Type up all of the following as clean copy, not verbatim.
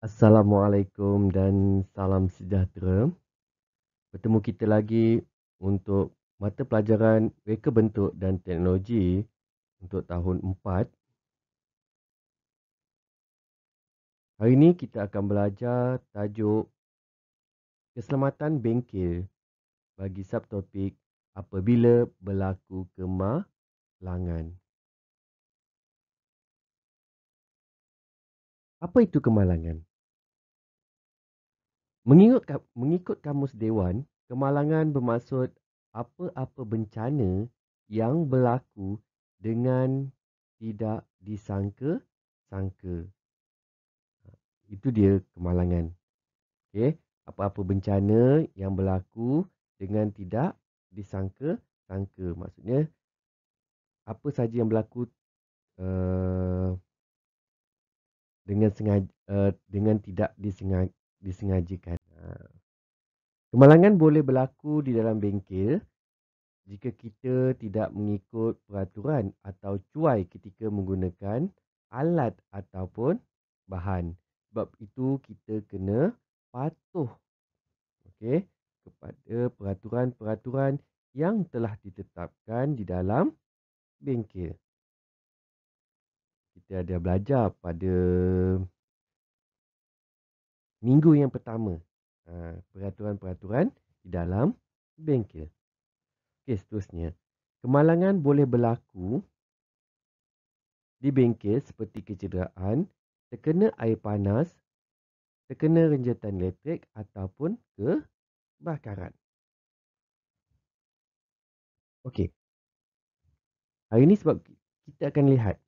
Assalamualaikum dan salam sejahtera. Bertemu kita lagi untuk mata pelajaran reka bentuk dan teknologi untuk tahun 4. Hari ini kita akan belajar tajuk keselamatan bengkel bagi subtopik apabila berlaku kemalangan. Apa itu kemalangan? Mengikut Kamus Dewan, kemalangan bermaksud apa-apa bencana yang berlaku dengan tidak disangka-sangka. Itu dia kemalangan. Okey, apa-apa bencana yang berlaku dengan tidak disangka-sangka. Maksudnya apa saja yang berlaku uh, dengan tidak disengajakan. Kemalangan boleh berlaku di dalam bengkel jika kita tidak mengikut peraturan atau cuai ketika menggunakan alat ataupun bahan. Sebab itu kita kena patuh, okey, kepada peraturan-peraturan yang telah ditetapkan di dalam bengkel. Kita ada belajar pada minggu yang pertama peraturan-peraturan di dalam bengkel. Okey, seterusnya. Kemalangan boleh berlaku di bengkel seperti kecederaan, terkena air panas, terkena renjatan elektrik ataupun kebakaran. Okey, hari ini sebab kita akan lihat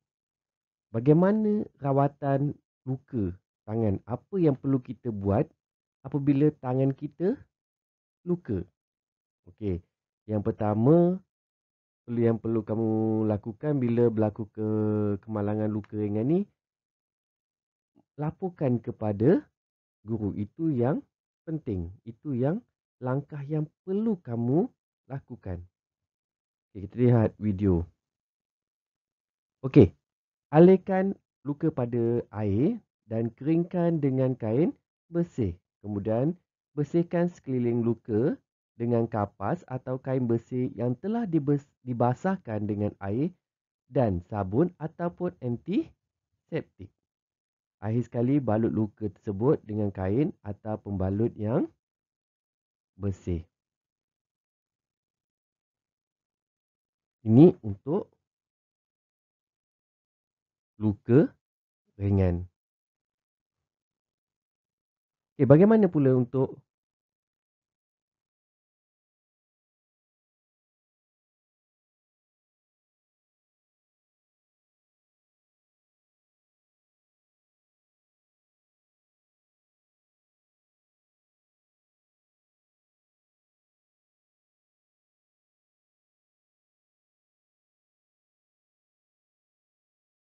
bagaimana rawatan luka tangan. Apa yang perlu kita buat apabila tangan kita luka. Okey, yang pertama yang perlu kamu lakukan bila berlaku kemalangan luka ringan ni, laporkan kepada guru. Itu yang penting. Itu yang langkah yang perlu kamu lakukan. Okay, kita lihat video. Okey, alirkan luka pada air dan keringkan dengan kain bersih. Kemudian bersihkan sekeliling luka dengan kapas atau kain bersih yang telah dibasahkan dengan air dan sabun ataupun antiseptik. Akhir sekali balut luka tersebut dengan kain atau pembalut yang bersih. Ini untuk luka ringan. Okey, bagaimana pula untuk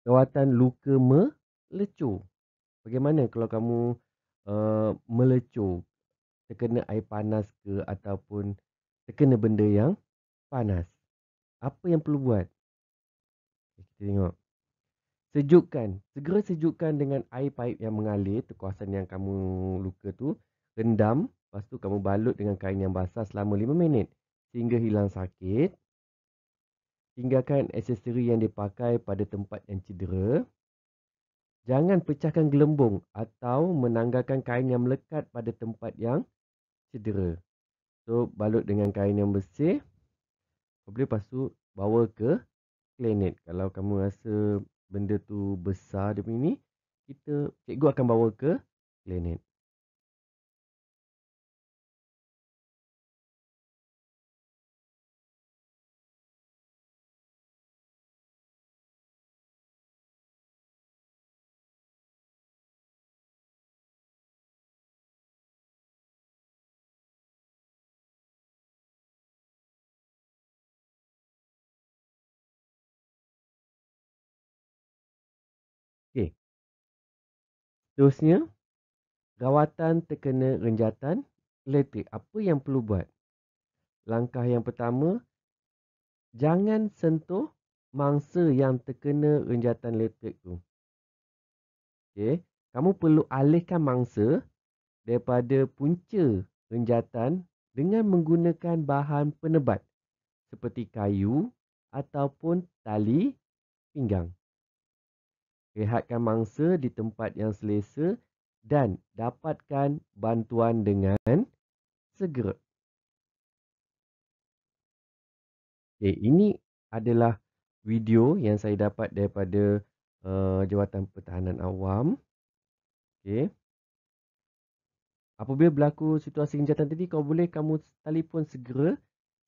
rawatan luka melecur? Bagaimana kalau kamu melecur, terkena air panas ke ataupun terkena benda yang panas? Apa yang perlu buat? Kita tengok. Segera sejukkan dengan air paip yang mengalir kawasan yang kamu luka tu. Rendam, lepas tu kamu balut dengan kain yang basah selama 5 minit sehingga hilang sakit. Tinggalkan aksesori yang dipakai pada tempat yang cedera. Jangan pecahkan gelembung atau menanggalkan kain yang melekat pada tempat yang cedera. So, balut dengan kain yang bersih. Lepas tu bawa ke klinik. Kalau kamu rasa benda tu besar dia punya ni, cikgu akan bawa ke klinik. Okey. Seterusnya, rawatan terkena renjatan elektrik. Apa yang perlu buat? Langkah yang pertama, jangan sentuh mangsa yang terkena renjatan elektrik tu. Okey. kamu perlu alihkan mangsa daripada punca renjatan dengan menggunakan bahan penebat seperti kayu ataupun tali pinggang. Rehatkan mangsa di tempat yang selesa dan dapatkan bantuan dengan segera. Okay, ini adalah video yang saya dapat daripada Jawatan Pertahanan Awam. Okay. Apabila berlaku situasi genjatan tadi, kamu telefon segera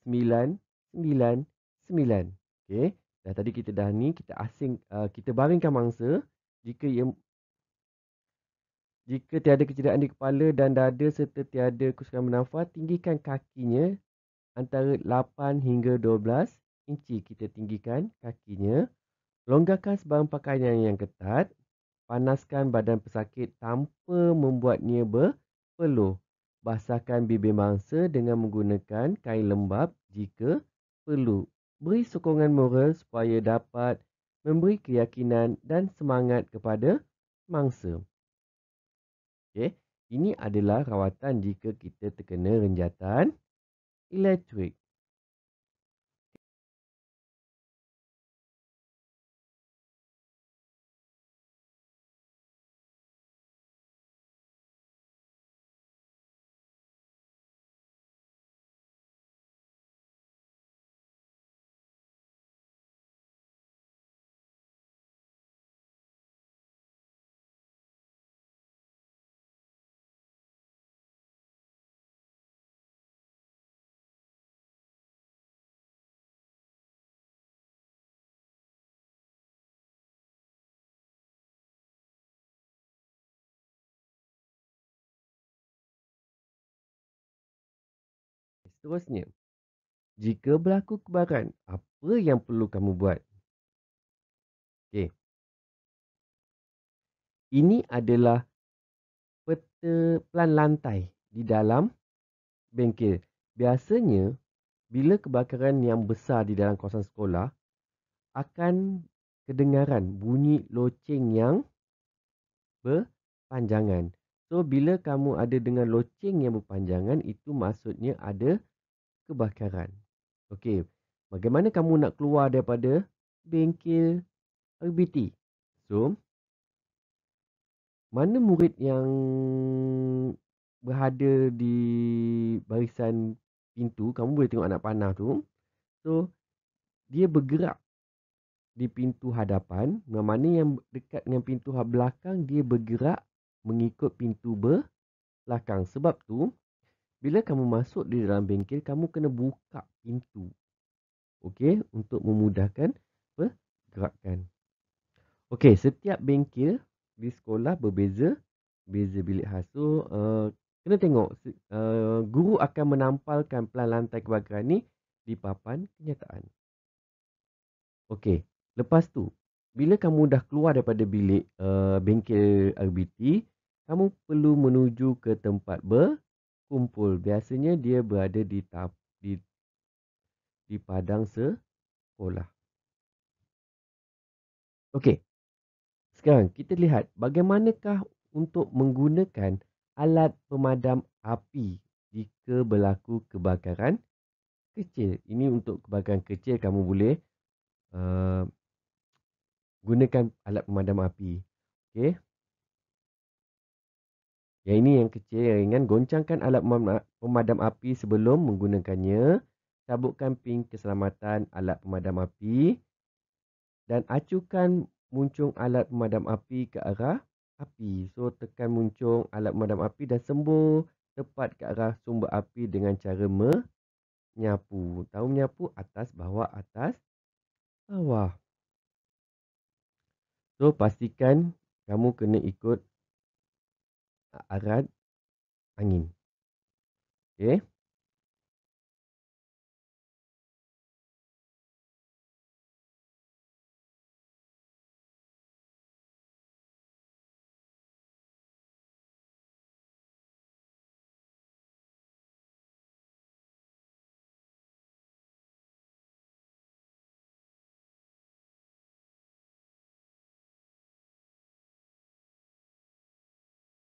999. Okey. Dah tadi kita dah ni kita baringkan mangsa. Jika tiada kecederaan di kepala dan dada serta tiada kesusahan bernafas, tinggikan kakinya antara 8 hingga 12 inci. Kita tinggikan kakinya. Longgarkan sebarang pakaian yang ketat. Panaskan badan pesakit tanpa membuatnya berpeluh. Basahkan bibir mangsa dengan menggunakan kain lembap jika perlu. Beri sokongan moral supaya dapat memberi keyakinan dan semangat kepada mangsa. Okay. Ini adalah rawatan jika kita terkena renjatan elektrik. Seterusnya, jika berlaku kebakaran, apa yang perlu kamu buat? Okay. Ini adalah peta plan lantai di dalam bengkel. Biasanya, bila kebakaran yang besar di dalam kawasan sekolah, akan kedengaran bunyi loceng yang berpanjangan. So, bila kamu ada dengan loceng yang berpanjangan, itu maksudnya ada kebakaran. Okey, bagaimana kamu nak keluar daripada bengkel RBT? So, mana murid yang berada di barisan pintu, kamu boleh tengok anak panah tu. So, dia bergerak di pintu hadapan, mana yang dekat dengan pintu belakang, dia bergerak mengikut pintu belakang. Sebab tu, bila kamu masuk di dalam bengkel, kamu kena buka pintu. Okey, untuk memudahkan pergerakan. Okey, setiap bengkel di sekolah berbeza bilik khas. So, kena tengok guru akan menampalkan plan lantai kebakaran ni di papan kenyataan. Okey, lepas tu bila kamu dah keluar daripada bilik bengkel RBT, kamu perlu menuju ke tempat berkumpul. Biasanya dia berada di padang sekolah. Okey, sekarang kita lihat bagaimanakah untuk menggunakan alat pemadam api jika berlaku kebakaran kecil. Ini untuk kebakaran kecil kamu boleh uh, gunakan alat pemadam api. Okey. Yang ini yang kecil, yang ringan. Goncangkan alat pemadam api sebelum menggunakannya. Cabutkan pin keselamatan alat pemadam api. Dan acukan muncung alat pemadam api ke arah api. So, tekan muncung alat pemadam api dan sembur tepat ke arah sumber api dengan cara menyapu. Tahu menyapu? Atas, bawah, atas, bawah. So, pastikan kamu kena ikut arah angin. Okey.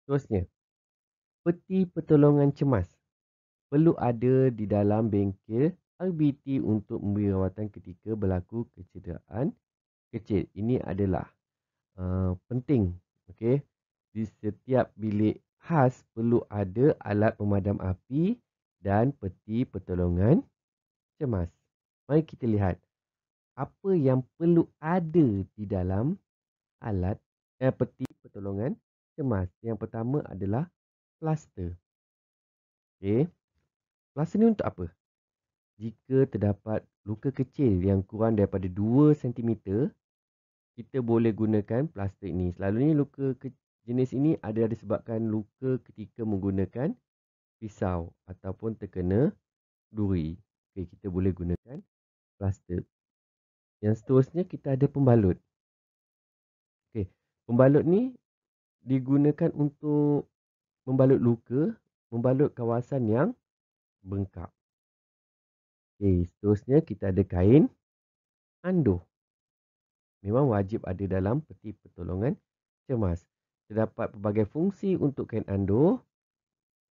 Seterusnya, peti pertolongan cemas perlu ada di dalam bengkel RBT untuk memberi rawatan ketika berlaku kecederaan kecil. Ini adalah penting. Okey. Di setiap bilik khas perlu ada alat pemadam api dan peti pertolongan cemas. Mari kita lihat apa yang perlu ada di dalam alat peti pertolongan cemas. Yang pertama adalah plaster. Okey. Plaster ni untuk apa? Jika terdapat luka kecil yang kurang daripada 2 cm, kita boleh gunakan plastik ni. Selalunya luka jenis ini ada disebabkan luka ketika menggunakan pisau ataupun terkena duri. Okey, kita boleh gunakan plastik. Yang seterusnya kita ada pembalut. Okey, pembalut ni digunakan untuk membalut luka, membalut kawasan yang bengkak. Okey, seterusnya kita ada kain anduh. Memang wajib ada dalam peti pertolongan cemas. Terdapat pelbagai fungsi untuk kain anduh.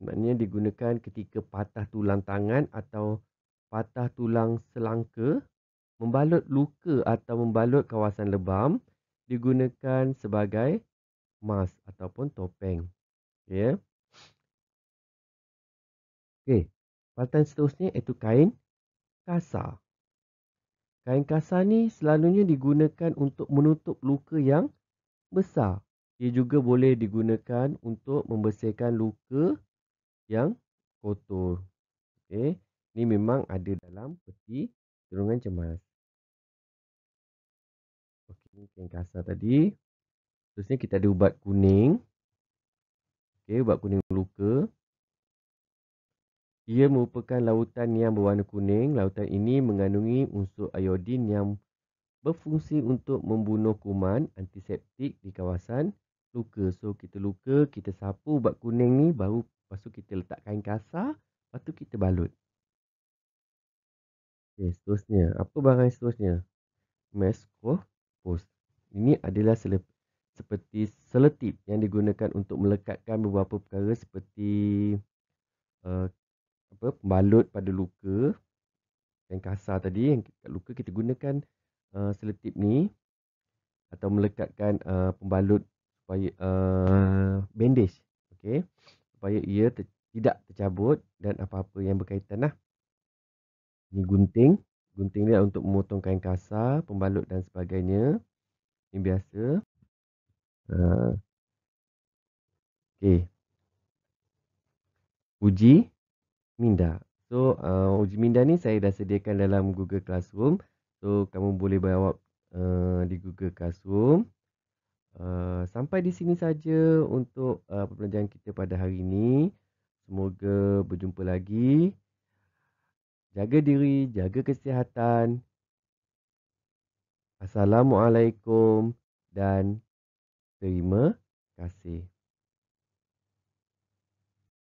Maknanya digunakan ketika patah tulang tangan atau patah tulang selangka, membalut luka atau membalut kawasan lebam, digunakan sebagai mask ataupun topeng. Ya. Okey. Partan seterusnya iaitu kain kasar. Kain kasar ni selalunya digunakan untuk menutup luka yang besar. Ia juga boleh digunakan untuk membersihkan luka yang kotor. Okey. Ini memang ada dalam peti pertolongan cemas. Okey, ini kain kasar tadi. Terusnya kita ada ubat kuning. Okey, ubat kuning luka. Ia merupakan lautan yang berwarna kuning. Lautan ini mengandungi unsur iodin yang berfungsi untuk membunuh kuman antiseptik di kawasan luka. So, kita luka, kita sapu ubat kuning ni, baru lepas tu kita letak kain kasar, lepas tu kita balut. Okey, seterusnya. Apa barang seterusnya? Mescopus. Ini adalah seperti seletip yang digunakan untuk melekatkan beberapa perkara seperti uh, pembalut pada luka. Yang kasar tadi, yang kat luka kita gunakan seletip ni atau melekatkan pembalut supaya bandage, okey, supaya ia tidak tercabut dan apa-apa yang berkaitan lah. Ini gunting. Gunting ni untuk memotong kain kasar, pembalut dan sebagainya. Ini biasa. Okey. Uji minda. So, uji minda ni saya dah sediakan dalam Google Classroom. So, kamu boleh bawa di Google Classroom. Sampai di sini saja untuk pembelajaran kita pada hari ini. Semoga berjumpa lagi. Jaga diri, jaga kesihatan. Assalamualaikum dan terima kasih.